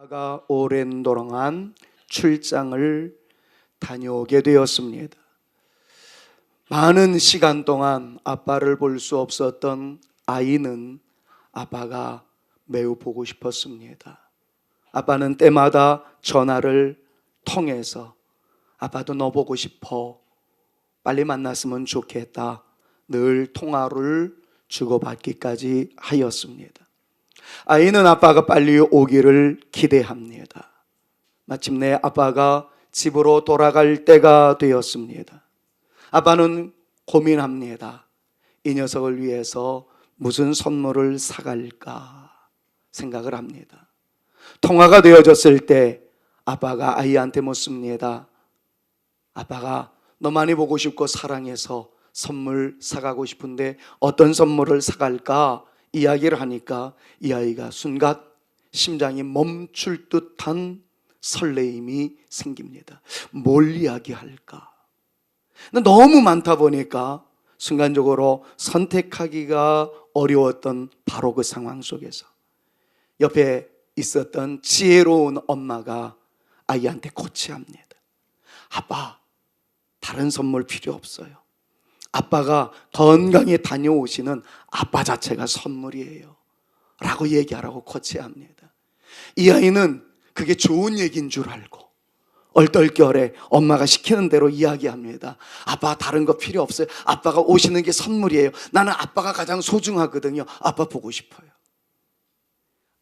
아빠가 오랜 동안 출장을 다녀오게 되었습니다. 많은 시간 동안 아빠를 볼 수 없었던 아이는 아빠가 매우 보고 싶었습니다. 아빠는 때마다 전화를 통해서 아빠도 너 보고 싶어, 빨리 만났으면 좋겠다, 늘 통화를 주고받기까지 하였습니다. 아이는 아빠가 빨리 오기를 기대합니다. 마침내 아빠가 집으로 돌아갈 때가 되었습니다. 아빠는 고민합니다. 이 녀석을 위해서 무슨 선물을 사갈까 생각을 합니다. 통화가 되어졌을 때 아빠가 아이한테 묻습니다. 아빠가 너 많이 보고 싶고 사랑해서 선물 사가고 싶은데 어떤 선물을 사갈까 이야기를 하니까 이 아이가 순간 심장이 멈출 듯한 설레임이 생깁니다. 뭘 이야기할까? 너무 많다 보니까 순간적으로 선택하기가 어려웠던 바로 그 상황 속에서 옆에 있었던 지혜로운 엄마가 아이한테 코치합니다. 아빠, 다른 선물 필요 없어요. 아빠가 건강히 다녀오시는 아빠 자체가 선물이에요 라고 얘기하라고 코치합니다. 이 아이는 그게 좋은 얘기인 줄 알고 얼떨결에 엄마가 시키는 대로 이야기합니다. 아빠 다른 거 필요 없어요. 아빠가 오시는 게 선물이에요. 나는 아빠가 가장 소중하거든요. 아빠 보고 싶어요.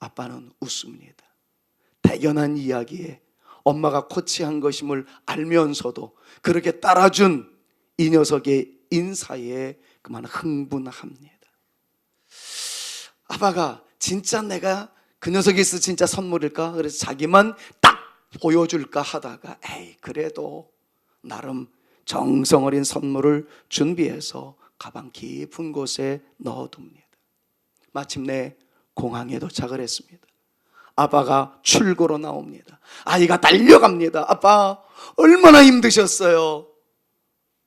아빠는 웃습니다. 대견한 이야기에 엄마가 코치한 것임을 알면서도 그렇게 따라준 이 녀석의 인사에 그만 흥분합니다. 아빠가 진짜 내가 그 녀석이 있어 진짜 선물일까? 그래서 자기만 딱 보여줄까 하다가 에이 그래도 나름 정성 어린 선물을 준비해서 가방 깊은 곳에 넣어둡니다. 마침내 공항에 도착을 했습니다. 아빠가 출구로 나옵니다. 아이가 달려갑니다. 아빠 얼마나 힘드셨어요?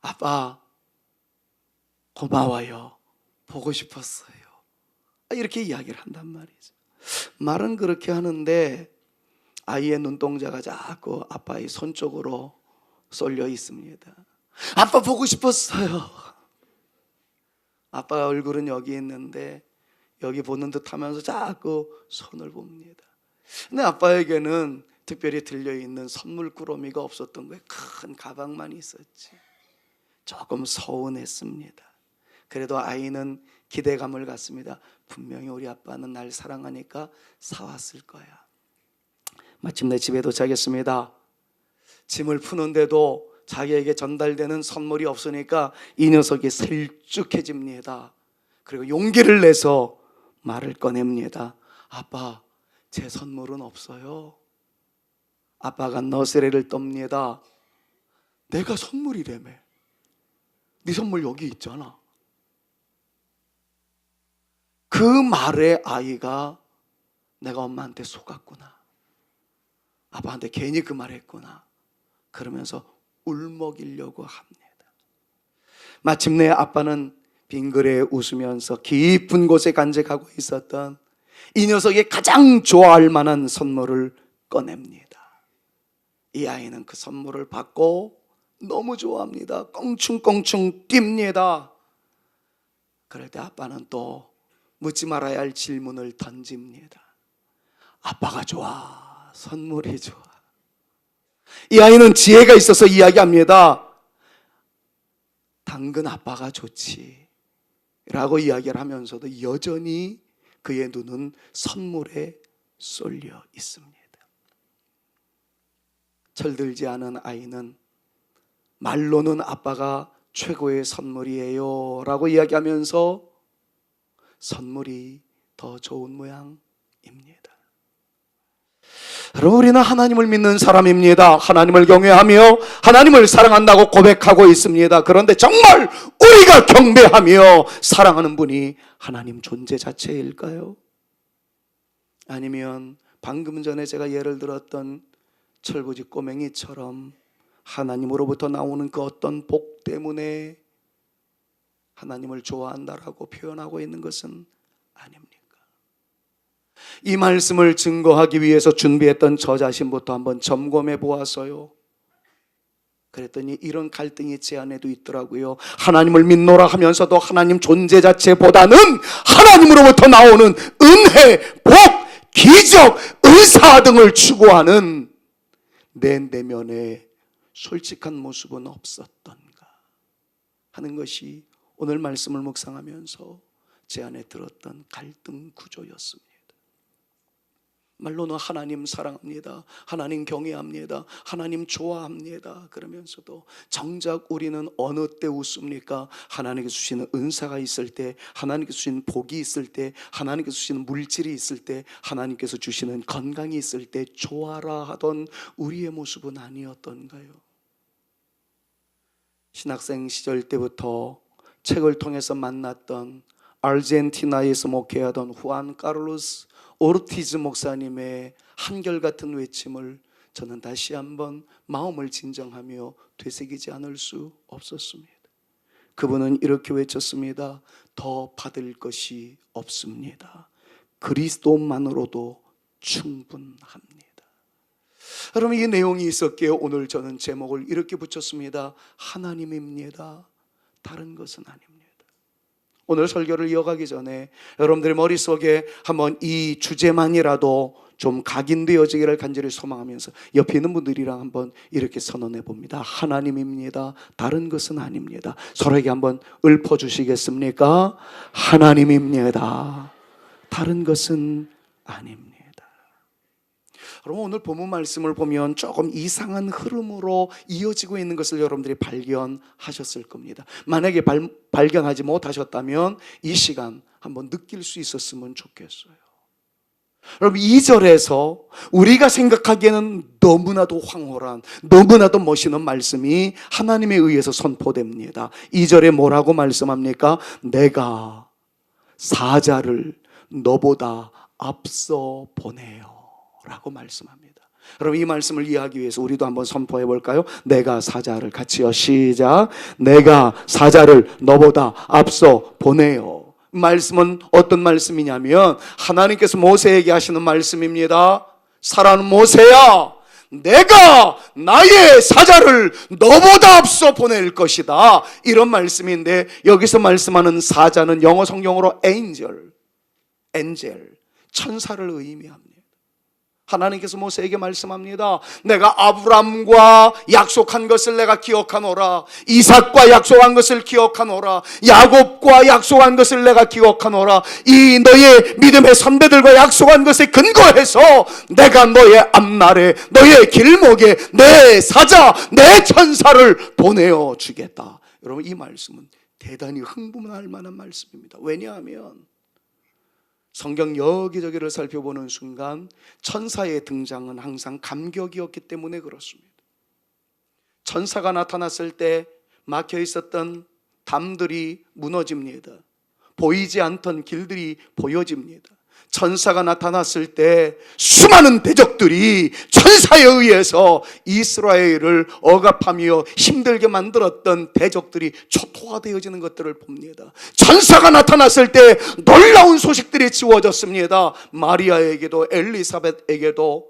아빠 고마워요. 보고 싶었어요. 이렇게 이야기를 한단 말이죠. 말은 그렇게 하는데 아이의 눈동자가 자꾸 아빠의 손 쪽으로 쏠려 있습니다. 아빠 보고 싶었어요. 아빠 얼굴은 여기 있는데 여기 보는 듯 하면서 자꾸 손을 봅니다. 근데 아빠에게는 특별히 들려있는 선물 꾸러미가 없었던 거예요. 큰 가방만 있었지. 조금 서운했습니다. 그래도 아이는 기대감을 갖습니다. 분명히 우리 아빠는 날 사랑하니까 사왔을 거야. 마침내 집에 도착했습니다. 짐을 푸는데도 자기에게 전달되는 선물이 없으니까 이 녀석이 슬쭉해집니다. 그리고 용기를 내서 말을 꺼냅니다. 아빠, 제 선물은 없어요. 아빠가 너스레를 떱니다. 내가 선물이라며. 네 선물 여기 있잖아. 그 말에 아이가 내가 엄마한테 속았구나. 아빠한테 괜히 그 말 했구나. 그러면서 울먹이려고 합니다. 마침내 아빠는 빙그레 웃으면서 깊은 곳에 간직하고 있었던 이 녀석이 가장 좋아할 만한 선물을 꺼냅니다. 이 아이는 그 선물을 받고 너무 좋아합니다. 껑충껑충 뜁니다. 그럴 때 아빠는 또 묻지 말아야 할 질문을 던집니다. 아빠가 좋아, 선물이 좋아. 이 아이는 지혜가 있어서 이야기합니다. 당근 아빠가 좋지 라고 이야기를 하면서도 여전히 그의 눈은 선물에 쏠려 있습니다. 철들지 않은 아이는 말로는 아빠가 최고의 선물이에요 라고 이야기하면서 선물이 더 좋은 모양입니다. 여러분, 우리는 하나님을 믿는 사람입니다. 하나님을 경외하며 하나님을 사랑한다고 고백하고 있습니다. 그런데 정말 우리가 경배하며 사랑하는 분이 하나님 존재 자체일까요? 아니면 방금 전에 제가 예를 들었던 철부지 꼬맹이처럼 하나님으로부터 나오는 그 어떤 복 때문에 하나님을 좋아한다라고 표현하고 있는 것은 아닙니까? 이 말씀을 증거하기 위해서 준비했던 저 자신부터 한번 점검해 보았어요. 그랬더니 이런 갈등이 제 안에도 있더라고요. 하나님을 믿노라 하면서도 하나님 존재 자체보다는 하나님으로부터 나오는 은혜, 복, 기적, 은사 등을 추구하는 내 내면에 솔직한 모습은 없었던가 하는 것이 오늘 말씀을 묵상하면서 제 안에 들었던 갈등 구조였습니다. 말로는 하나님 사랑합니다, 하나님 경외합니다, 하나님 좋아합니다 그러면서도 정작 우리는 어느 때 웃습니까? 하나님께서 주시는 은사가 있을 때, 하나님께서 주시는 복이 있을 때, 하나님께서 주시는 물질이 있을 때, 하나님께서 주시는 건강이 있을 때 좋아라 하던 우리의 모습은 아니었던가요? 신학생 시절 때부터 책을 통해서 만났던 아르헨티나에서 목회하던 후안 카를로스 오르티즈 목사님의 한결같은 외침을 저는 다시 한번 마음을 진정하며 되새기지 않을 수 없었습니다. 그분은 이렇게 외쳤습니다. 더 받을 것이 없습니다. 그리스도만으로도 충분합니다. 여러분, 이 내용이 있었기에 오늘 저는 제목을 이렇게 붙였습니다. 하나님입니다. 다른 것은 아닙니다. 오늘 설교를 이어가기 전에 여러분들의 머릿속에 한번 이 주제만이라도 좀 각인되어지기를 간절히 소망하면서 옆에 있는 분들이랑 한번 이렇게 선언해 봅니다. 하나님입니다. 다른 것은 아닙니다. 서로에게 한번 읊어주시겠습니까? 하나님입니다. 다른 것은 아닙니다. 여러분, 오늘 본문 말씀을 보면 조금 이상한 흐름으로 이어지고 있는 것을 여러분들이 발견하셨을 겁니다. 만약에 발견하지 못하셨다면 이 시간 한번 느낄 수 있었으면 좋겠어요. 여러분, 2절에서 우리가 생각하기에는 너무나도 황홀한, 너무나도 멋있는 말씀이 하나님에 의해서 선포됩니다. 2절에 뭐라고 말씀합니까? 내가 사자를 너보다 앞서 보내요 라고 말씀합니다. 여러분, 이 말씀을 이해하기 위해서 우리도 한번 선포해 볼까요? 내가 사자를, 같이요, 시작. 내가 사자를 너보다 앞서 보내요. 말씀은 어떤 말씀이냐면 하나님께서 모세에게 하시는 말씀입니다. 사랑하는 모세야, 내가 나의 사자를 너보다 앞서 보낼 것이다, 이런 말씀인데, 여기서 말씀하는 사자는 영어 성경으로 엔젤, 천사를 의미합니다. 하나님께서 모세에게 말씀합니다. 내가 아브람과 약속한 것을 내가 기억하노라, 이삭과 약속한 것을 기억하노라, 야곱과 약속한 것을 내가 기억하노라. 이 너의 믿음의 선배들과 약속한 것에 근거해서 내가 너의 앞날에, 너의 길목에 내 사자, 내 천사를 보내어 주겠다. 여러분, 이 말씀은 대단히 흥분할 만한 말씀입니다. 왜냐하면 성경 여기저기를 살펴보는 순간 천사의 등장은 항상 감격이었기 때문에 그렇습니다. 천사가 나타났을 때 막혀 있었던 담들이 무너집니다. 보이지 않던 길들이 보여집니다. 천사가 나타났을 때 수많은 대적들이 천사에 의해서 이스라엘을 억압하며 힘들게 만들었던 대적들이 초토화되어지는 것들을 봅니다. 천사가 나타났을 때 놀라운 소식들이 지워졌습니다. 마리아에게도 엘리사벳에게도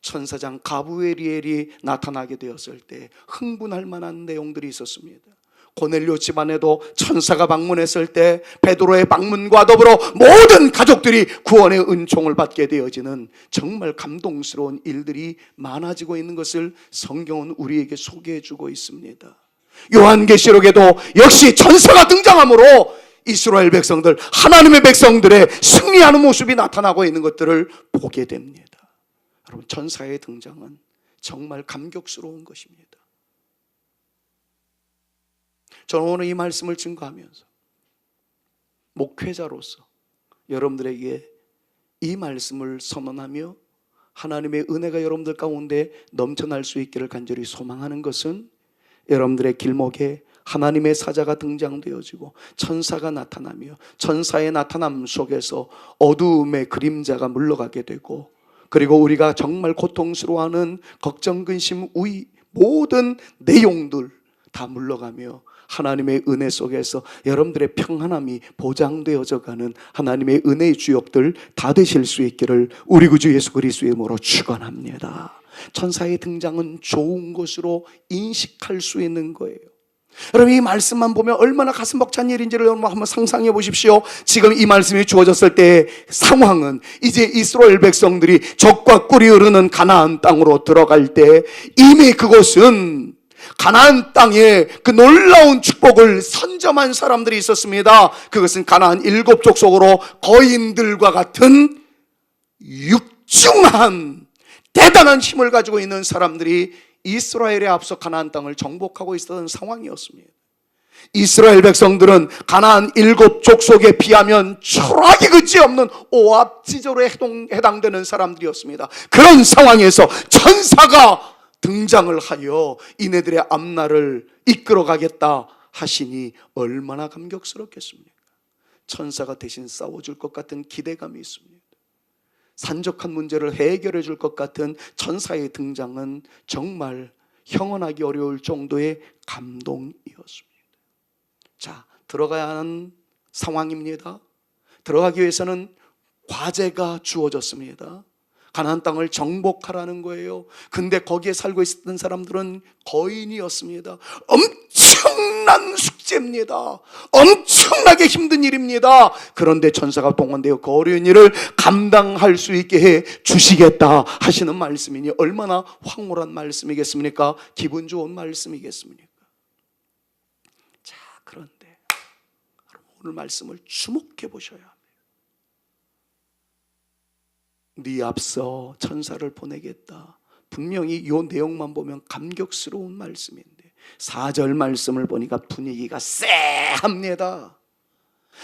천사장 가브리엘이 나타나게 되었을 때 흥분할 만한 내용들이 있었습니다. 고넬료 집안에도 천사가 방문했을 때 베드로의 방문과 더불어 모든 가족들이 구원의 은총을 받게 되어지는 정말 감동스러운 일들이 많아지고 있는 것을 성경은 우리에게 소개해 주고 있습니다. 요한계시록에도 역시 천사가 등장함으로 이스라엘 백성들, 하나님의 백성들의 승리하는 모습이 나타나고 있는 것들을 보게 됩니다. 여러분, 천사의 등장은 정말 감격스러운 것입니다. 저는 오늘 이 말씀을 증거하면서 목회자로서 여러분들에게 이 말씀을 선언하며 하나님의 은혜가 여러분들 가운데 넘쳐날 수 있기를 간절히 소망하는 것은, 여러분들의 길목에 하나님의 사자가 등장되어지고 천사가 나타나며 천사의 나타남 속에서 어두움의 그림자가 물러가게 되고, 그리고 우리가 정말 고통스러워하는 걱정, 근심, 우위, 모든 내용들 다 물러가며 하나님의 은혜 속에서 여러분들의 평안함이 보장되어져 가는 하나님의 은혜의 주역들 다 되실 수 있기를 우리 구주 예수 그리스도의 이름으로 축원합니다. 천사의 등장은 좋은 것으로 인식할 수 있는 거예요. 여러분, 이 말씀만 보면 얼마나 가슴 벅찬 일인지를 여러분 한번 상상해 보십시오. 지금 이 말씀이 주어졌을 때의 상황은 이제 이스라엘 백성들이 적과 꿀이 흐르는 가나안 땅으로 들어갈 때 이미 그곳은 가나안 땅에 그 놀라운 축복을 선점한 사람들이 있었습니다. 그것은 가나안 7족 속으로 거인들과 같은 육중한 대단한 힘을 가지고 있는 사람들이 이스라엘에 앞서 가나안 땅을 정복하고 있었던 상황이었습니다. 이스라엘 백성들은 가나안 7족 속에 비하면 초라하기 그지없는 오합지졸에 해당되는 사람들이었습니다. 그런 상황에서 천사가 등장을 하여 이네들의 앞날을 이끌어가겠다 하시니 얼마나 감격스럽겠습니까? 천사가 대신 싸워줄 것 같은 기대감이 있습니다. 산적한 문제를 해결해 줄 것 같은 천사의 등장은 정말 형언하기 어려울 정도의 감동이었습니다. 자, 들어가야 하는 상황입니다. 들어가기 위해서는 과제가 주어졌습니다. 가나안 땅을 정복하라는 거예요. 근데 거기에 살고 있었던 사람들은 거인이었습니다. 엄청난 숙제입니다. 엄청나게 힘든 일입니다. 그런데 천사가 동원되어 그 어려운 일을 감당할 수 있게 해 주시겠다 하시는 말씀이니 얼마나 황홀한 말씀이겠습니까? 기분 좋은 말씀이겠습니까? 자, 그런데 오늘 말씀을 주목해 보셔야 합니다. 네 앞서 천사를 보내겠다. 분명히 이 내용만 보면 감격스러운 말씀인데 4절 말씀을 보니까 분위기가 쎄합니다.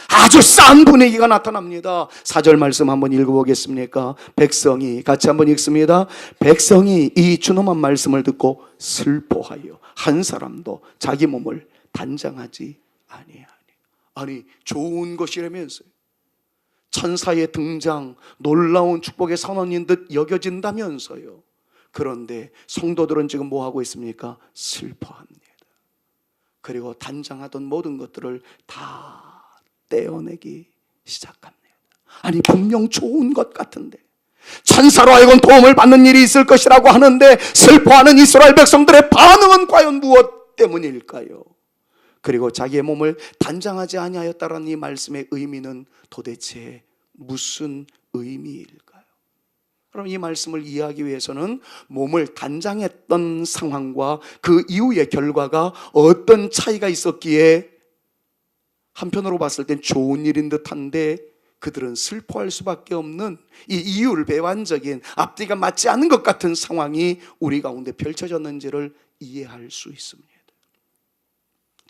아주 싼 분위기가 나타납니다. 4절 말씀 한번 읽어보겠습니까? 백성이, 같이 한번 읽습니다. 백성이 이 준엄한 말씀을 듣고 슬퍼하여 한 사람도 자기 몸을 단장하지 아니하니. 아니, 좋은 것이라면서요. 천사의 등장, 놀라운 축복의 선언인 듯 여겨진다면서요. 그런데 성도들은 지금 뭐 하고 있습니까? 슬퍼합니다. 그리고 단장하던 모든 것들을 다 떼어내기 시작합니다. 아니, 분명 좋은 것 같은데 천사로 하여금 도움을 받는 일이 있을 것이라고 하는데 슬퍼하는 이스라엘 백성들의 반응은 과연 무엇 때문일까요? 그리고 자기의 몸을 단장하지 아니하였다라는 이 말씀의 의미는 도대체 무슨 의미일까요? 그럼 이 말씀을 이해하기 위해서는 몸을 단장했던 상황과 그 이후의 결과가 어떤 차이가 있었기에 한편으로 봤을 땐 좋은 일인 듯한데 그들은 슬퍼할 수밖에 없는 이 이유를 배반적인 앞뒤가 맞지 않는 것 같은 상황이 우리 가운데 펼쳐졌는지를 이해할 수 있습니다.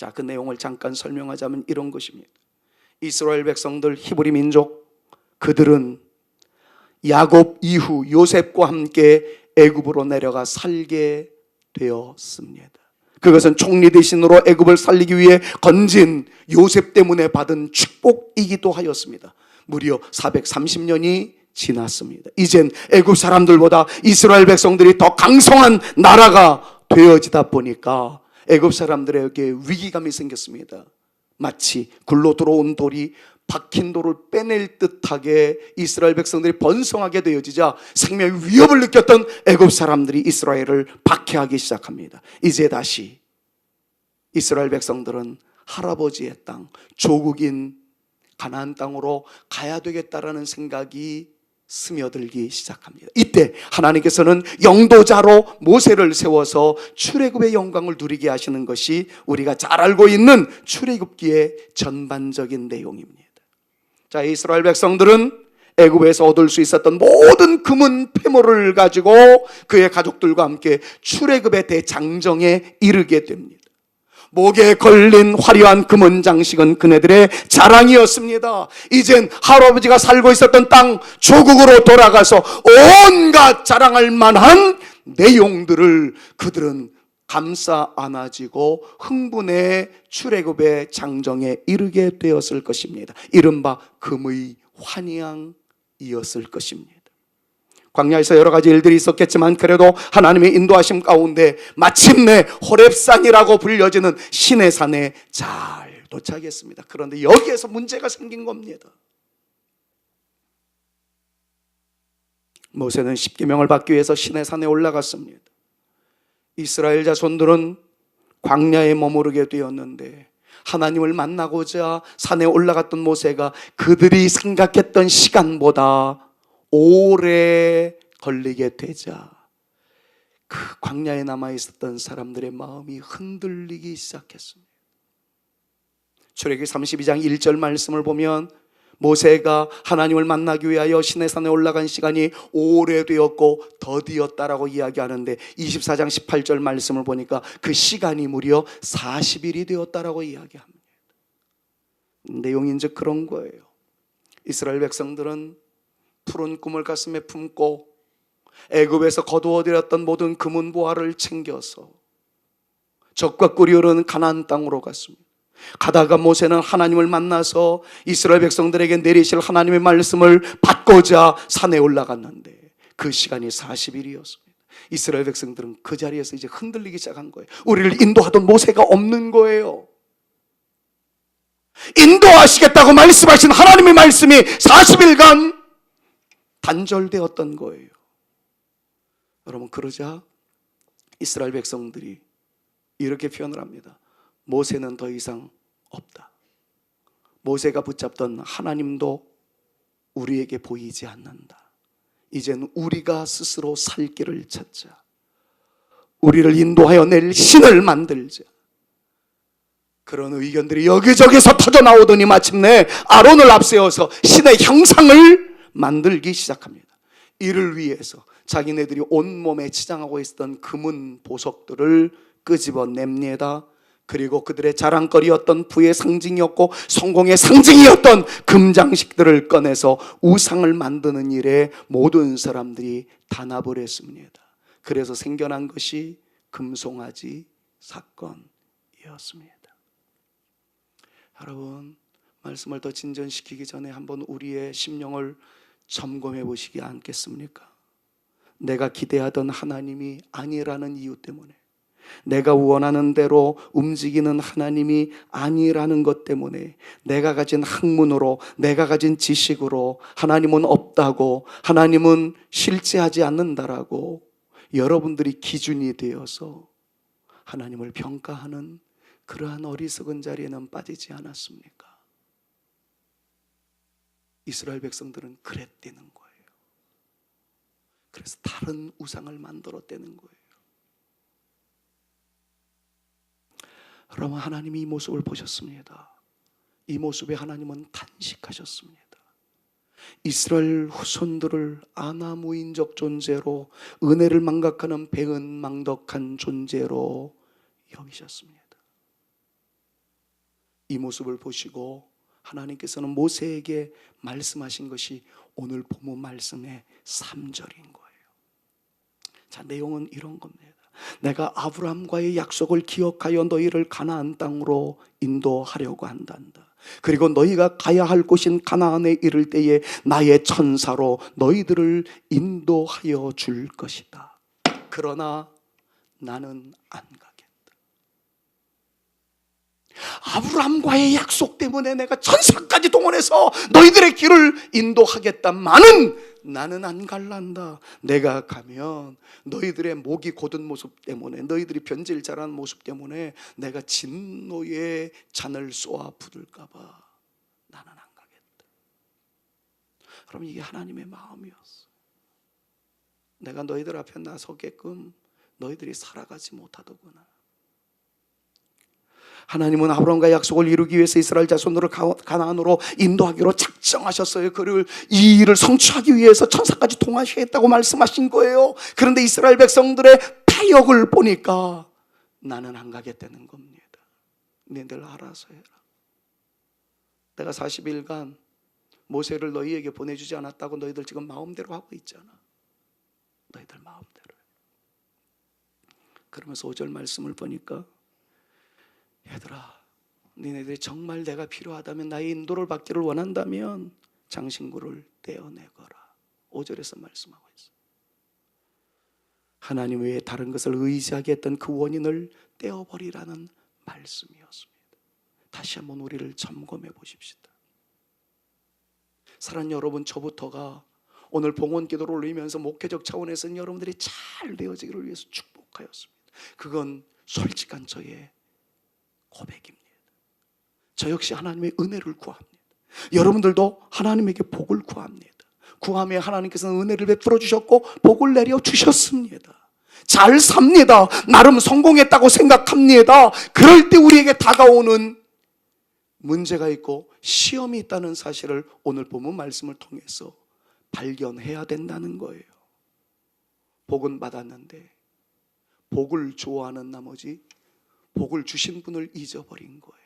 자, 그 내용을 잠깐 설명하자면 이런 것입니다. 이스라엘 백성들, 히브리 민족, 그들은 야곱 이후 요셉과 함께 애굽으로 내려가 살게 되었습니다. 그것은 총리 대신으로 애굽을 살리기 위해 건진 요셉 때문에 받은 축복이기도 하였습니다. 무려 430년이 지났습니다. 이젠 애굽 사람들보다 이스라엘 백성들이 더 강성한 나라가 되어지다 보니까 애굽 사람들에게 위기감이 생겼습니다. 마치 굴러 들어온 돌이 박힌 돌을 빼낼 듯하게 이스라엘 백성들이 번성하게 되어지자 생명의 위협을 느꼈던 애굽 사람들이 이스라엘을 박해하기 시작합니다. 이제 다시 이스라엘 백성들은 할아버지의 땅, 조국인 가나안 땅으로 가야 되겠다라는 생각이 스며들기 시작합니다. 이때 하나님께서는 영도자로 모세를 세워서 출애굽의 영광을 누리게 하시는 것이 우리가 잘 알고 있는 출애굽기의 전반적인 내용입니다. 자, 이스라엘 백성들은 애굽에서 얻을 수 있었던 모든 금은 폐물을 가지고 그의 가족들과 함께 출애굽의 대장정에 이르게 됩니다. 목에 걸린 화려한 금은 장식은 그네들의 자랑이었습니다. 이젠 할아버지가 살고 있었던 땅 조국으로 돌아가서 온갖 자랑할 만한 내용들을 그들은 감싸 안아지고 흥분해 출애굽의 장정에 이르게 되었을 것입니다. 이른바 금의 환향이었을 것입니다. 광야에서 여러 가지 일들이 있었겠지만 그래도 하나님의 인도하심 가운데 마침내 호렙산이라고 불려지는 신의 산에 잘 도착했습니다. 그런데 여기에서 문제가 생긴 겁니다. 모세는 십계명을 받기 위해서 신의 산에 올라갔습니다. 이스라엘 자손들은 광야에 머무르게 되었는데 하나님을 만나고자 산에 올라갔던 모세가 그들이 생각했던 시간보다 오래 걸리게 되자 그 광야에 남아있었던 사람들의 마음이 흔들리기 시작했습니다. 출애굽기 32장 1절 말씀을 보면 모세가 하나님을 만나기 위하여 시내산에 올라간 시간이 오래되었고 더디었다라고 이야기하는데 24장 18절 말씀을 보니까 그 시간이 무려 40일이 되었다라고 이야기합니다. 내용이 이제 그런 거예요. 이스라엘 백성들은 푸른 꿈을 가슴에 품고 애굽에서 거두어들였던 모든 금은 보화를 챙겨서 적과 꿀이 흐르는 가나안 땅으로 갔습니다. 가다가 모세는 하나님을 만나서 이스라엘 백성들에게 내리실 하나님의 말씀을 받고자 산에 올라갔는데 그 시간이 40일이었습니다. 이스라엘 백성들은 그 자리에서 이제 흔들리기 시작한 거예요. 우리를 인도하던 모세가 없는 거예요. 인도하시겠다고 말씀하신 하나님의 말씀이 40일간 단절되었던 거예요. 여러분, 그러자 이스라엘 백성들이 이렇게 표현을 합니다. 모세는 더 이상 없다. 모세가 붙잡던 하나님도 우리에게 보이지 않는다. 이제는 우리가 스스로 살 길을 찾자. 우리를 인도하여 낼 신을 만들자. 그런 의견들이 여기저기서 터져나오더니 마침내 아론을 앞세워서 신의 형상을 만들기 시작합니다. 이를 위해서 자기네들이 온몸에 치장하고 있었던 금은 보석들을 끄집어냅니다. 그리고 그들의 자랑거리였던 부의 상징이었고 성공의 상징이었던 금장식들을 꺼내서 우상을 만드는 일에 모든 사람들이 단합을 했습니다. 그래서 생겨난 것이 금송아지 사건이었습니다. 여러분, 말씀을 더 진전시키기 전에 한번 우리의 심령을 점검해 보시지 않겠습니까? 내가 기대하던 하나님이 아니라는 이유 때문에, 내가 원하는 대로 움직이는 하나님이 아니라는 것 때문에 내가 가진 학문으로, 내가 가진 지식으로 하나님은 없다고, 하나님은 실제하지 않는다라고 여러분들이 기준이 되어서 하나님을 평가하는 그러한 어리석은 자리에는 빠지지 않았습니까? 이스라엘 백성들은 그랬다는 거예요. 그래서 다른 우상을 만들었다는 거예요. 여러분, 하나님이 이 모습을 보셨습니다. 이 모습에 하나님은 탄식하셨습니다. 이스라엘 후손들을 아나무인적 존재로, 은혜를 망각하는 배은망덕한 존재로 여기셨습니다. 이 모습을 보시고 하나님께서는 모세에게 말씀하신 것이 오늘 본문 말씀의 3절인 거예요. 자, 내용은 이런 겁니다. 내가 아브라함과의 약속을 기억하여 너희를 가나안 땅으로 인도하려고 한단다. 그리고 너희가 가야 할 곳인 가나안에 이를 때에 나의 천사로 너희들을 인도하여 줄 것이다. 그러나 나는 안 가겠다. 아브라함과의 약속 때문에 내가 천사까지 동원해서 너희들의 길을 인도하겠다마는 나는 안 갈란다. 내가 가면 너희들의 목이 곧은 모습 때문에, 너희들이 변질 잘하는 모습 때문에 내가 진노의 잔을 쏘아 부을까 봐 나는 안 가겠다. 그럼 이게 하나님의 마음이었어. 내가 너희들 앞에 나서게끔 너희들이 살아가지 못하더구나. 하나님은 아브라함과 약속을 이루기 위해서 이스라엘 자손들을 가나안으로 인도하기로 작정하셨어요. 그리고 이 일을 성취하기 위해서 천사까지 동하시겠다고 말씀하신 거예요. 그런데 이스라엘 백성들의 패역을 보니까 나는 안 가겠다는 겁니다. 너희들 알아서 해라. 내가 40일간 모세를 너희에게 보내주지 않았다고 너희들 지금 마음대로 하고 있잖아. 너희들 마음대로. 그러면서 5절 말씀을 보니까, 얘들아, 니네들이 정말 내가 필요하다면, 나의 인도를 받기를 원한다면 장신구를 떼어내거라. 5절에서 말씀하고 있어요. 하나님 외에 다른 것을 의지하게 했던 그 원인을 떼어버리라는 말씀이었습니다. 다시 한번 우리를 점검해 보십시다. 사랑하는 여러분, 저부터가 오늘 봉헌 기도를 올리면서 목회적 차원에서는 여러분들이 잘 되어지기를 위해서 축복하였습니다. 그건 솔직한 저의 고백입니다. 저 역시 하나님의 은혜를 구합니다. 여러분들도 하나님에게 복을 구합니다. 구하며 하나님께서는 은혜를 베풀어 주셨고 복을 내려 주셨습니다. 잘 삽니다. 나름 성공했다고 생각합니다. 그럴 때 우리에게 다가오는 문제가 있고 시험이 있다는 사실을 오늘 본문 말씀을 통해서 발견해야 된다는 거예요. 복은 받았는데 복을 좋아하는 나머지 복을 주신 분을 잊어버린 거예요.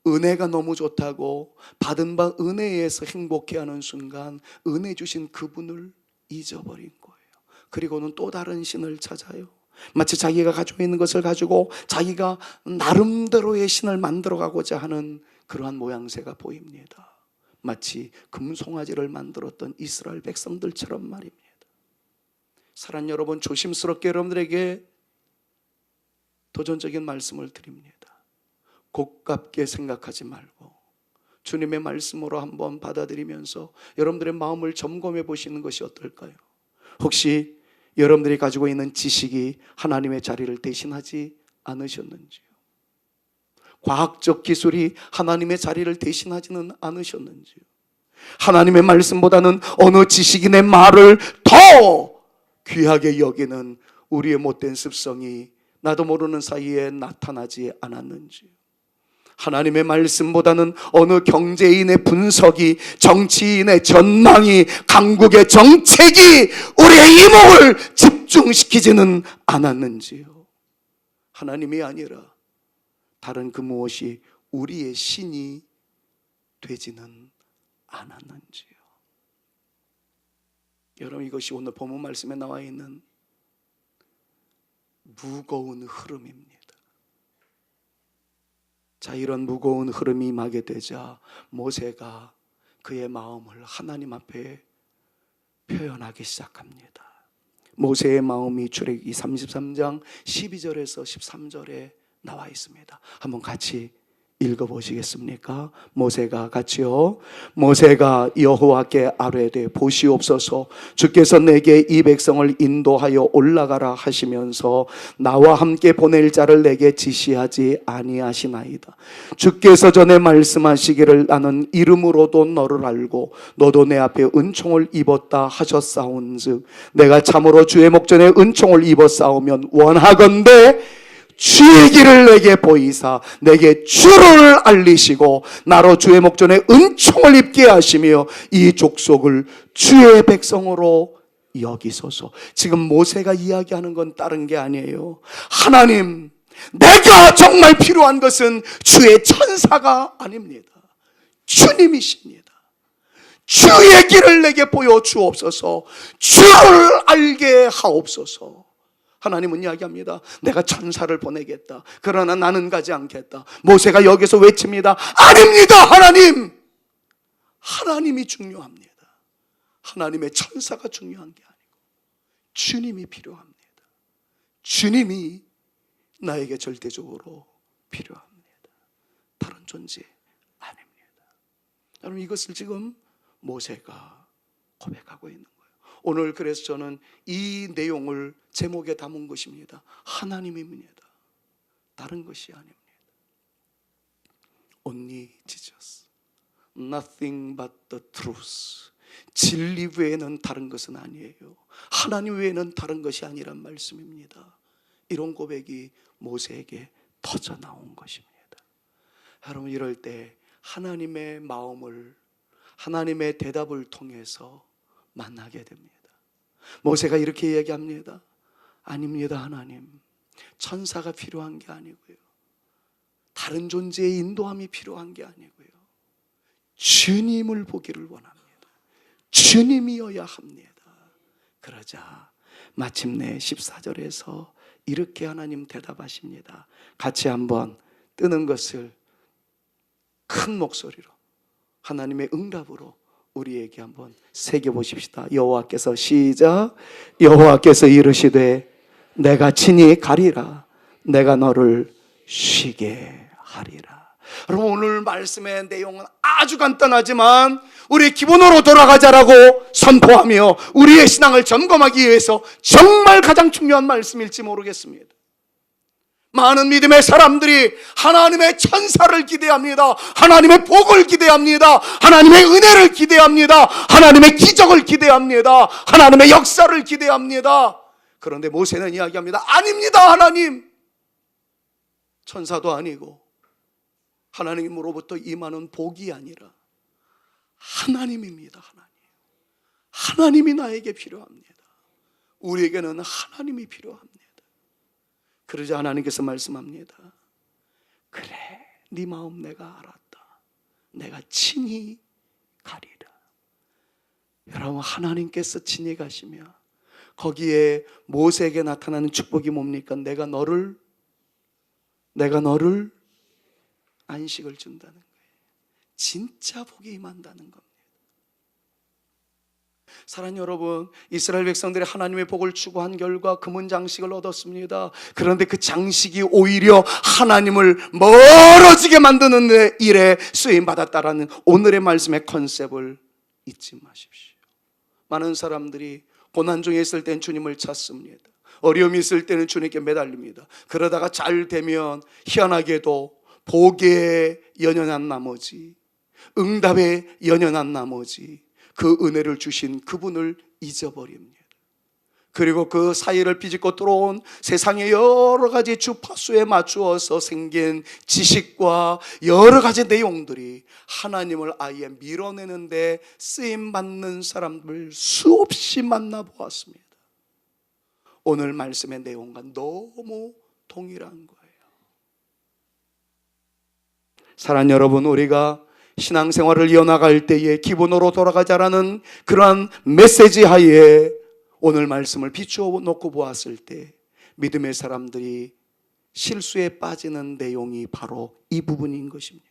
은혜가 너무 좋다고 받은 바 은혜에서 행복해하는 순간 은혜 주신 그분을 잊어버린 거예요. 그리고는 또 다른 신을 찾아요. 마치 자기가 가지고 있는 것을 가지고 자기가 나름대로의 신을 만들어가고자 하는 그러한 모양새가 보입니다. 마치 금송아지를 만들었던 이스라엘 백성들처럼 말입니다. 사랑하는 여러분, 조심스럽게 여러분들에게 도전적인 말씀을 드립니다. 고깝게 생각하지 말고 주님의 말씀으로 한번 받아들이면서 여러분들의 마음을 점검해 보시는 것이 어떨까요? 혹시 여러분들이 가지고 있는 지식이 하나님의 자리를 대신하지 않으셨는지요? 과학적 기술이 하나님의 자리를 대신하지는 않으셨는지요? 하나님의 말씀보다는 어느 지식인의 말을 더 귀하게 여기는 우리의 못된 습성이 나도 모르는 사이에 나타나지 않았는지요? 하나님의 말씀보다는 어느 경제인의 분석이, 정치인의 전망이, 강국의 정책이 우리의 이목을 집중시키지는 않았는지요? 하나님이 아니라 다른 그 무엇이 우리의 신이 되지는 않았는지요? 여러분, 이것이 오늘 본문 말씀에 나와 있는 무거운 흐름입니다. 자, 이런 무거운 흐름이 임하게 되자 모세가 그의 마음을 하나님 앞에 표현하기 시작합니다. 모세의 마음이 출애굽기 33장 12절에서 13절에 나와 있습니다. 한번 같이 읽어보시겠습니까? 모세가 같이요. 모세가 여호와께 아뢰되 보시옵소서, 주께서 내게 이 백성을 인도하여 올라가라 하시면서 나와 함께 보낼 자를 내게 지시하지 아니하시나이다. 주께서 전에 말씀하시기를 나는 이름으로도 너를 알고 너도 내 앞에 은총을 입었다 하셨사온즉 내가 참으로 주의 목전에 은총을 입었사오면 원하건대 주의 길을 내게 보이사 내게 주를 알리시고 나로 주의 목전에 은총을 입게 하시며 이 족속을 주의 백성으로 여기소서. 지금 모세가 이야기하는 건 다른 게 아니에요. 하나님, 내가 정말 필요한 것은 주의 천사가 아닙니다. 주님이십니다. 주의 길을 내게 보여주옵소서. 주를 알게 하옵소서. 하나님은 이야기합니다. 내가 천사를 보내겠다. 그러나 나는 가지 않겠다. 모세가 여기서 외칩니다. 아닙니다, 하나님. 하나님이 중요합니다. 하나님의 천사가 중요한 게 아니고 주님이 필요합니다. 주님이 나에게 절대적으로 필요합니다. 다른 존재 아닙니다. 여러분, 이것을 지금 모세가 고백하고 있는 거예요. 오늘 그래서 저는 이 내용을 제목에 담은 것입니다. 하나님입니다. 다른 것이 아닙니다. Only Jesus. Nothing but the truth. 진리 외에는 다른 것은 아니에요. 하나님 외에는 다른 것이 아니란 말씀입니다. 이런 고백이 모세에게 터져 나온 것입니다. 여러분, 이럴 때 하나님의 마음을, 하나님의 대답을 통해서 만나게 됩니다. 모세가 이렇게 얘기합니다. 아닙니다, 하나님. 천사가 필요한 게 아니고요, 다른 존재의 인도함이 필요한 게 아니고요, 주님을 보기를 원합니다. 주님이어야 합니다. 그러자 마침내 14절에서 이렇게 하나님 대답하십니다. 같이 한번 뜨는 것을 큰 목소리로 하나님의 응답으로 우리에게 한번 새겨 보십시다. 여호와께서 시작. 여호와께서 이르시되 내가 친히 가리라. 내가 너를 쉬게 하리라. 여러분, 오늘 말씀의 내용은 아주 간단하지만 우리 기본으로 돌아가자라고 선포하며 우리의 신앙을 점검하기 위해서 정말 가장 중요한 말씀일지 모르겠습니다. 많은 믿음의 사람들이 하나님의 천사를 기대합니다. 하나님의 복을 기대합니다. 하나님의 은혜를 기대합니다. 하나님의 기적을 기대합니다. 하나님의 역사를 기대합니다. 그런데 모세는 이야기합니다. 아닙니다. 하나님, 천사도 아니고 하나님으로부터 임하는 복이 아니라 하나님입니다. 하나님이 나에게 필요합니다. 우리에게는 하나님이 필요합니다. 그러자 하나님께서 말씀합니다. 그래, 네 마음 내가 알았다. 내가 친히 가리라. 여러분, 하나님께서 친히 가시며 거기에 모세에게 나타나는 축복이 뭡니까? 내가 너를 안식을 준다는 거예요. 진짜 복이 임한다는 겁니다. 사랑하는 여러분, 이스라엘 백성들이 하나님의 복을 추구한 결과 금은 장식을 얻었습니다. 그런데 그 장식이 오히려 하나님을 멀어지게 만드는 일에 쓰임받았다라는 오늘의 말씀의 컨셉을 잊지 마십시오. 많은 사람들이 고난 중에 있을 땐 주님을 찾습니다. 어려움이 있을 때는 주님께 매달립니다. 그러다가 잘 되면 희한하게도 복에 연연한 나머지, 응답에 연연한 나머지 그 은혜를 주신 그분을 잊어버립니다. 그리고 그 사이를 비집고 들어온 세상의 여러 가지 주파수에 맞추어서 생긴 지식과 여러 가지 내용들이 하나님을 아예 밀어내는데 쓰임받는 사람들 수없이 만나보았습니다. 오늘 말씀의 내용과 너무 동일한 거예요. 사랑하는 여러분, 우리가 신앙생활을 이어나갈 때에 기본으로 돌아가자라는 그러한 메시지 하에 오늘 말씀을 비추어 놓고 보았을 때 믿음의 사람들이 실수에 빠지는 내용이 바로 이 부분인 것입니다.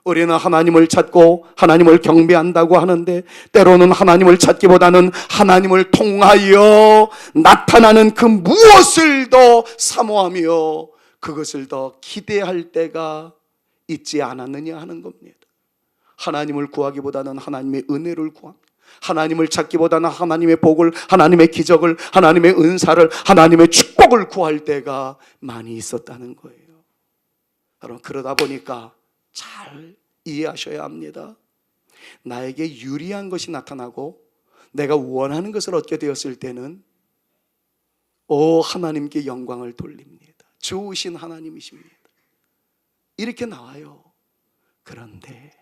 우리는 하나님을 찾고 하나님을 경배한다고 하는데 때로는 하나님을 찾기보다는 하나님을 통하여 나타나는 그 무엇을 더 사모하며 그것을 더 기대할 때가 있지 않았느냐 하는 겁니다. 하나님을 구하기보다는 하나님의 은혜를 구합니다. 하나님을 찾기보다는 하나님의 복을, 하나님의 기적을, 하나님의 은사를, 하나님의 축복을 구할 때가 많이 있었다는 거예요. 여러분, 그러다 보니까 잘 이해하셔야 합니다. 나에게 유리한 것이 나타나고 내가 원하는 것을 얻게 되었을 때는 하나님께 영광을 돌립니다. 좋으신 하나님이십니다. 이렇게 나와요. 그런데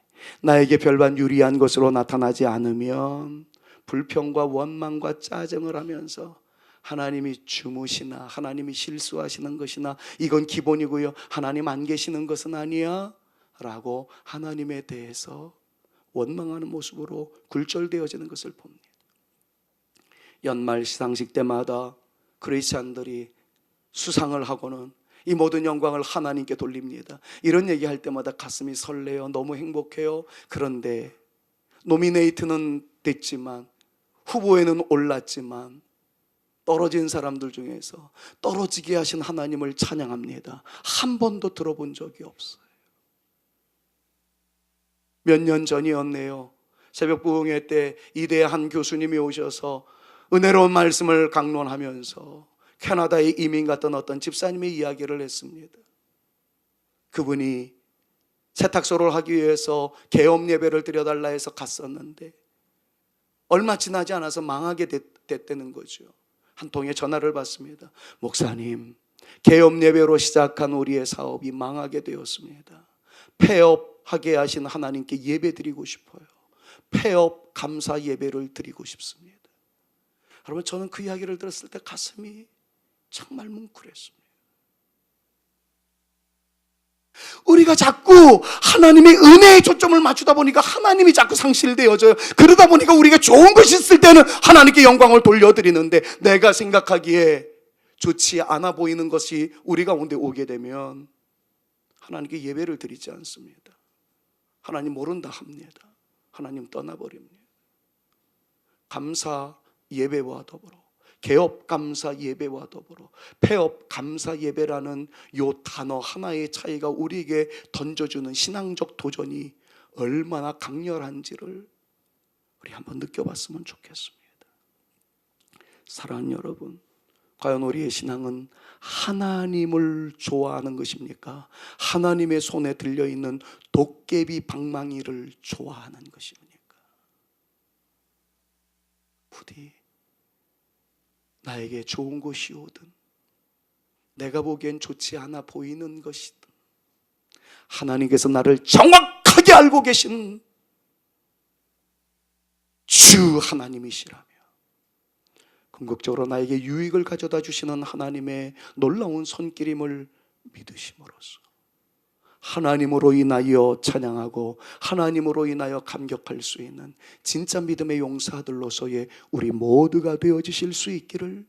나에게 별반 유리한 것으로 나타나지 않으면 불평과 원망과 짜증을 하면서 하나님이 주무시나 하나님이 실수하시는 것이나 이건 기본이고요, 하나님 안 계시는 것은 아니야 라고 하나님에 대해서 원망하는 모습으로 굴절되어지는 것을 봅니다. 연말 시상식 때마다 크리스찬들이 수상을 하고는 이 모든 영광을 하나님께 돌립니다. 이런 얘기할 때마다 가슴이 설레요. 너무 행복해요. 그런데 노미네이트는 됐지만, 후보에는 올랐지만 떨어진 사람들 중에서 떨어지게 하신 하나님을 찬양합니다. 한 번도 들어본 적이 없어요. 몇 년 전이었네요. 새벽 부흥회 때 이대 한 교수님이 오셔서 은혜로운 말씀을 강론하면서 캐나다에 이민 갔던 어떤 집사님의 이야기를 했습니다. 그분이 세탁소를 하기 위해서 개업 예배를 드려달라 해서 갔었는데 얼마 지나지 않아서 망하게 됐다는 거죠. 한 통의 전화를 받습니다. 목사님, 개업 예배로 시작한 우리의 사업이 망하게 되었습니다. 폐업하게 하신 하나님께 예배 드리고 싶어요. 폐업 감사 예배를 드리고 싶습니다. 여러분, 저는 그 이야기를 들었을 때 가슴이 정말 뭉클했습니다. 우리가 자꾸 하나님의 은혜에 초점을 맞추다 보니까 하나님이 자꾸 상실되어져요. 그러다 보니까 우리가 좋은 것이 있을 때는 하나님께 영광을 돌려드리는데 내가 생각하기에 좋지 않아 보이는 것이 우리 가운데 오게 되면 하나님께 예배를 드리지 않습니다. 하나님 모른다 합니다. 하나님 떠나버립니다. 감사 예배와 더불어, 개업 감사 예배와 더불어 폐업 감사 예배라는 요 단어 하나의 차이가 우리에게 던져주는 신앙적 도전이 얼마나 강렬한지를 우리 한번 느껴봤으면 좋겠습니다. 사랑하는 여러분, 과연 우리의 신앙은 하나님을 좋아하는 것입니까? 하나님의 손에 들려있는 도깨비 방망이를 좋아하는 것입니까? 부디 나에게 좋은 것이 오든 내가 보기엔 좋지 않아 보이는 것이든 하나님께서 나를 정확하게 알고 계시는 주 하나님이시라며 궁극적으로 나에게 유익을 가져다 주시는 하나님의 놀라운 손길임을 믿으심으로써 하나님으로 인하여 찬양하고 하나님으로 인하여 감격할 수 있는 진짜 믿음의 용사들로서의 우리 모두가 되어지실 수 있기를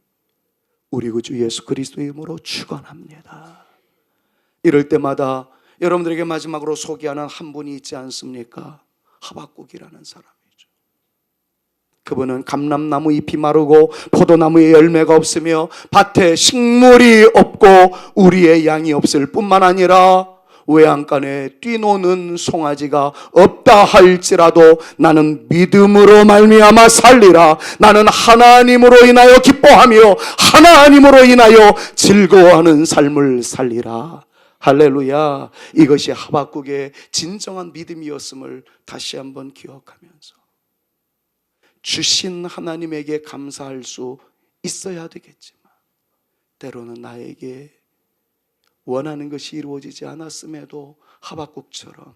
우리 구주 예수 그리스도의 이름으로 축원합니다. 이럴 때마다 여러분들에게 마지막으로 소개하는 한 분이 있지 않습니까? 하박국이라는 사람이죠. 그분은 감람나무 잎이 마르고 포도나무에 열매가 없으며 밭에 식물이 없고 우리의 양이 없을 뿐만 아니라 외양간에 뛰노는 송아지가 없다 할지라도 나는 믿음으로 말미암아 살리라. 나는 하나님으로 인하여 기뻐하며 하나님으로 인하여 즐거워하는 삶을 살리라. 할렐루야. 이것이 하박국의 진정한 믿음이었음을 다시 한번 기억하면서 주신 하나님에게 감사할 수 있어야 되겠지만 때로는 나에게 원하는 것이 이루어지지 않았음에도 하박국처럼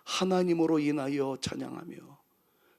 하나님으로 인하여 찬양하며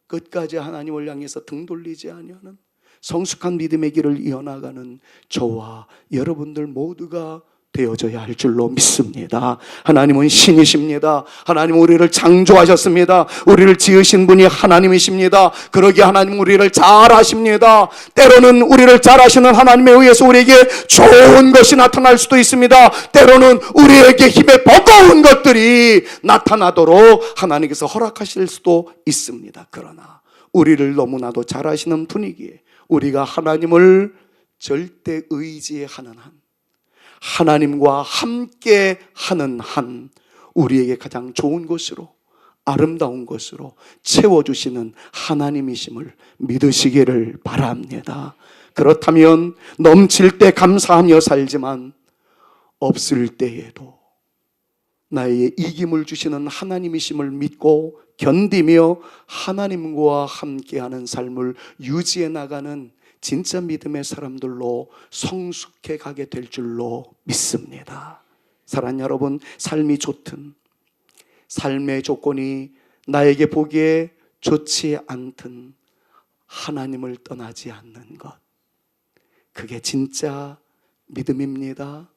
끝까지 하나님을 향해서 등 돌리지 아니하는 성숙한 믿음의 길을 이어나가는 저와 여러분들 모두가 되어져야 할 줄로 믿습니다. 하나님은 신이십니다. 하나님은 우리를 창조하셨습니다. 우리를 지으신 분이 하나님이십니다. 그러기에 하나님은 우리를 잘 아십니다. 때로는 우리를 잘 아시는 하나님에 의해서 우리에게 좋은 것이 나타날 수도 있습니다. 때로는 우리에게 힘에 버거운 것들이 나타나도록 하나님께서 허락하실 수도 있습니다. 그러나 우리를 너무나도 잘 아시는 분이기에 우리가 하나님을 절대 의지하는 한, 하나님과 함께 하는 한 우리에게 가장 좋은 것으로 아름다운 것으로 채워주시는 하나님이심을 믿으시기를 바랍니다. 그렇다면 넘칠 때 감사하며 살지만 없을 때에도 나에게 이김을 주시는 하나님이심을 믿고 견디며 하나님과 함께하는 삶을 유지해 나가는 진짜 믿음의 사람들로 성숙해 가게 될 줄로 믿습니다. 사랑하는 여러분, 삶이 좋든 삶의 조건이 나에게 보기에 좋지 않든 하나님을 떠나지 않는 것, 그게 진짜 믿음입니다.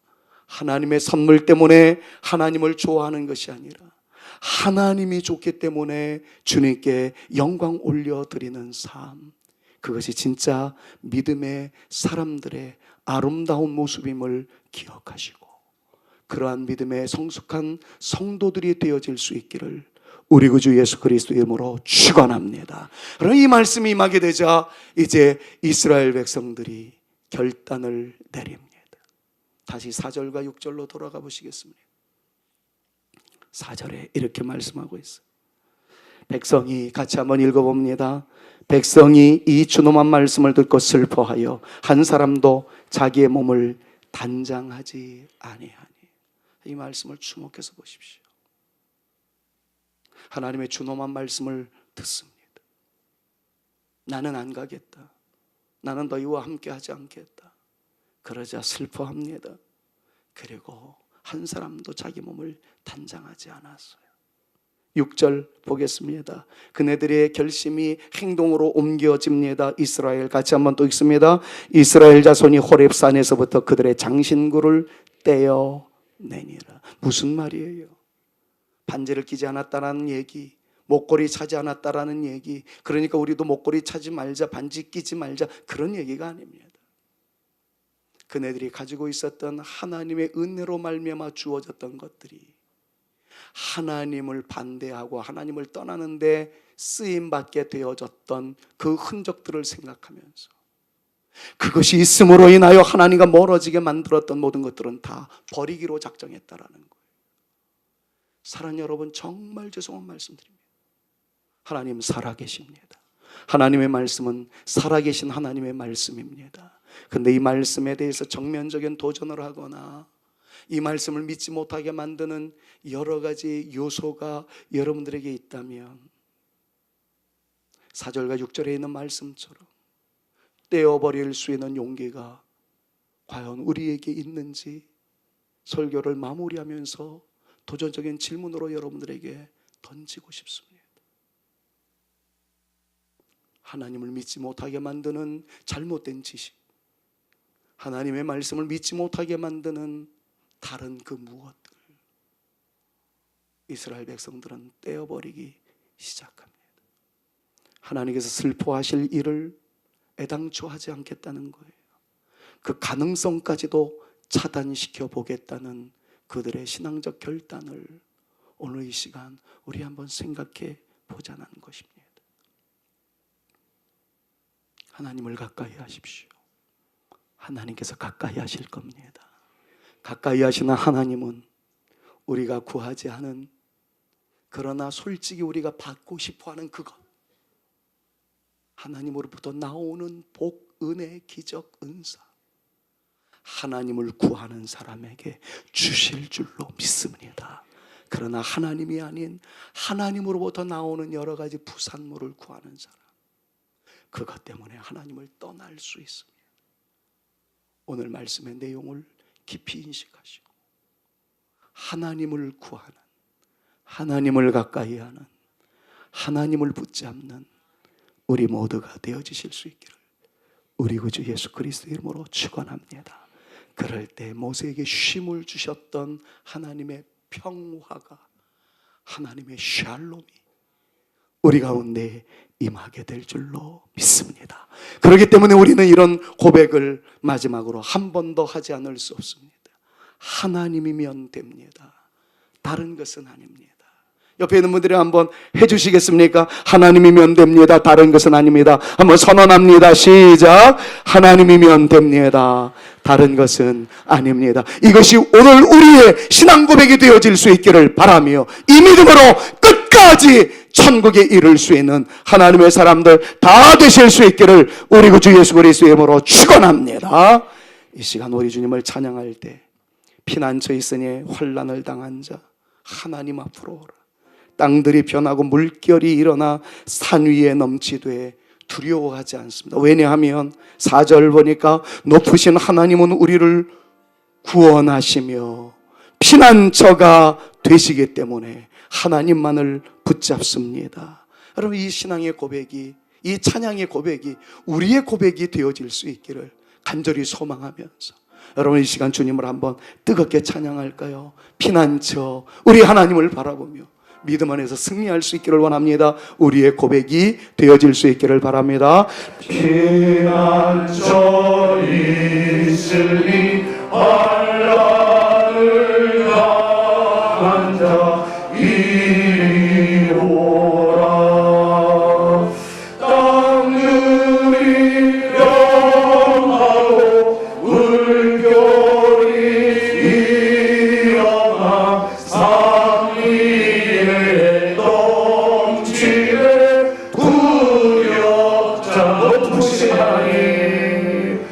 하나님의 선물 때문에 하나님을 좋아하는 것이 아니라 하나님이 좋기 때문에 주님께 영광 올려드리는 삶, 그것이 진짜 믿음의 사람들의 아름다운 모습임을 기억하시고 그러한 믿음의 성숙한 성도들이 되어질 수 있기를 우리 구주 예수 그리스도의 이름으로 축원합니다. 그럼 이 말씀이 임하게 되자 이제 이스라엘 백성들이 결단을 내립니다. 다시 4절과 6절로 돌아가 보시겠습니다. 4절에 이렇게 말씀하고 있어요. 백성이, 같이 한번 읽어봅니다. 백성이 이 준엄한 말씀을 듣고 슬퍼하여 한 사람도 자기의 몸을 단장하지 아니하니. 이 말씀을 주목해서 보십시오. 하나님의 준엄한 말씀을 듣습니다. 나는 안 가겠다. 나는 너희와 함께 하지 않겠다. 그러자 슬퍼합니다. 그리고 한 사람도 자기 몸을 단장하지 않았어요. 6절 보겠습니다. 그네들의 결심이 행동으로 옮겨집니다. 이스라엘, 같이 한번 또 읽습니다. 이스라엘 자손이 호렙산에서부터 그들의 장신구를 떼어내니라. 무슨 말이에요? 반지를 끼지 않았다라는 얘기, 목걸이 차지 않았다라는 얘기, 그러니까 우리도 목걸이 차지 말자, 반지 끼지 말자, 그런 얘기가 아닙니다. 그네들이 가지고 있었던 하나님의 은혜로 말미암아 주어졌던 것들이 하나님을 반대하고 하나님을 떠나는데 쓰임받게 되어졌던 그 흔적들을 생각하면서 그것이 있음으로 인하여 하나님과 멀어지게 만들었던 모든 것들은 다 버리기로 작정했다라는 거예요. 사랑하는 여러분, 정말 죄송한 말씀드립니다. 하나님 살아계십니다. 하나님의 말씀은 살아계신 하나님의 말씀입니다. 그런데 이 말씀에 대해서 정면적인 도전을 하거나 이 말씀을 믿지 못하게 만드는 여러 가지 요소가 여러분들에게 있다면 4절과 6절에 있는 말씀처럼 떼어버릴 수 있는 용기가 과연 우리에게 있는지 설교를 마무리하면서 도전적인 질문으로 여러분들에게 던지고 싶습니다. 하나님을 믿지 못하게 만드는 잘못된 지식, 하나님의 말씀을 믿지 못하게 만드는 다른 그 무엇들, 이스라엘 백성들은 떼어버리기 시작합니다. 하나님께서 슬퍼하실 일을 애당초 하지 않겠다는 거예요. 그 가능성까지도 차단시켜 보겠다는 그들의 신앙적 결단을 오늘 이 시간 우리 한번 생각해 보자는 것입니다. 하나님을 가까이 하십시오. 하나님께서 가까이 하실 겁니다. 가까이 하시는 하나님은 우리가 구하지 않은, 그러나 솔직히 우리가 받고 싶어하는 그것, 하나님으로부터 나오는 복, 은혜, 기적, 은사, 하나님을 구하는 사람에게 주실 줄로 믿습니다. 그러나 하나님이 아닌 하나님으로부터 나오는 여러 가지 부산물을 구하는 사람, 그것 때문에 하나님을 떠날 수 있습니다. 오늘 말씀의 내용을 깊이 인식하시고 하나님을 구하는, 하나님을 가까이 하는, 하나님을 붙잡는 우리 모두가 되어지실 수 있기를 우리 구주 예수 그리스도의 이름으로 축원합니다. 그럴 때 모세에게 쉼을 주셨던 하나님의 평화가, 하나님의 샬롬이 우리 가운데 임하게 될 줄로 믿습니다. 그렇기 때문에 우리는 이런 고백을 마지막으로 한 번 더 하지 않을 수 없습니다. 하나님이면 됩니다. 다른 것은 아닙니다. 옆에 있는 분들이 한번 해주시겠습니까? 하나님이면 됩니다. 다른 것은 아닙니다. 한번 선언합니다. 시작. 하나님이면 됩니다. 다른 것은 아닙니다. 이것이 오늘 우리의 신앙 고백이 되어질 수 있기를 바라며 이 믿음으로 끝까지 천국에 이를 수 있는 하나님의 사람들 다 되실 수 있기를 우리 구주 예수 그리스도의 이름으로 축원합니다. 이 시간 우리 주님을 찬양할 때 피난처 있으니 환난을 당한 자 하나님 앞으로 오라. 땅들이 변하고 물결이 일어나 산 위에 넘치되 두려워하지 않습니다. 왜냐하면 4절 보니까 높으신 하나님은 우리를 구원하시며 피난처가 되시기 때문에 하나님만을 붙잡습니다. 여러분, 이 신앙의 고백이, 이 찬양의 고백이 우리의 고백이 되어질 수 있기를 간절히 소망하면서 여러분 이 시간 주님을 한번 뜨겁게 찬양할까요? 피난처, 우리 하나님을 바라보며 믿음 안에서 승리할 수 있기를 원합니다. 우리의 고백이 되어질 수 있기를 바랍니다. 피난처 있으니 환난을 당한 자 이리 오라. 땅들이 변하고 물결이 일어나 산 위에 넘치네 구역자 높으신 하나님,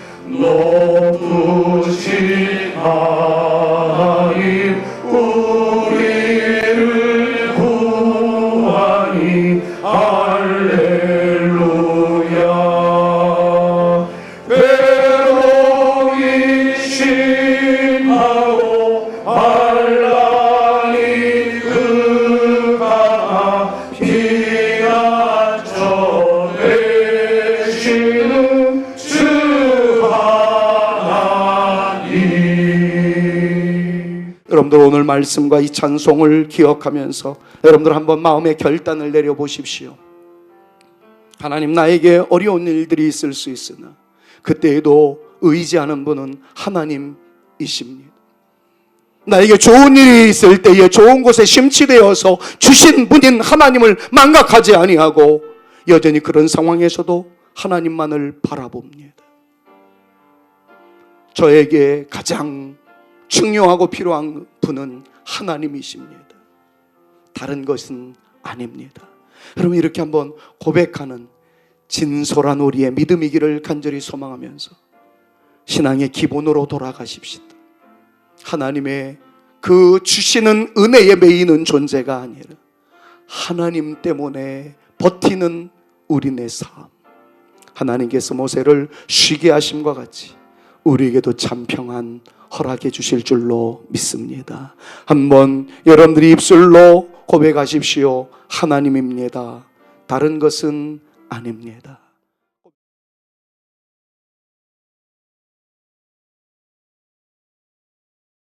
높으신 하나님 우리를 구하니 할렐루야. 괴로이 심하고 환난이 극하나 피난처 되시는 주 하나님. 여러분들 오늘 말씀과 이 찬송을 기억하면서 여러분들 한번 마음의 결단을 내려보십시오. 하나님, 나에게 어려운 일들이 있을 수 있으나 그때에도 의지하는 분은 하나님이십니다. 나에게 좋은 일이 있을 때에 좋은 곳에 심취되어서 주신 분인 하나님을 망각하지 아니하고 여전히 그런 상황에서도 하나님만을 바라봅니다. 저에게 가장 중요하고 필요한 분은 하나님이십니다. 다른 것은 아닙니다. 여러분, 이렇게 한번 고백하는 진솔한 우리의 믿음이기를 간절히 소망하면서 신앙의 기본으로 돌아가십시다. 하나님의 그 주시는 은혜에 매이는 존재가 아니라 하나님 때문에 버티는 우리네 삶, 하나님께서 모세를 쉬게 하심과 같이 우리에게도 참 평안 허락해 주실 줄로 믿습니다. 한번 여러분들이 입술로 고백하십시오. 하나님입니다. 다른 것은 아닙니다.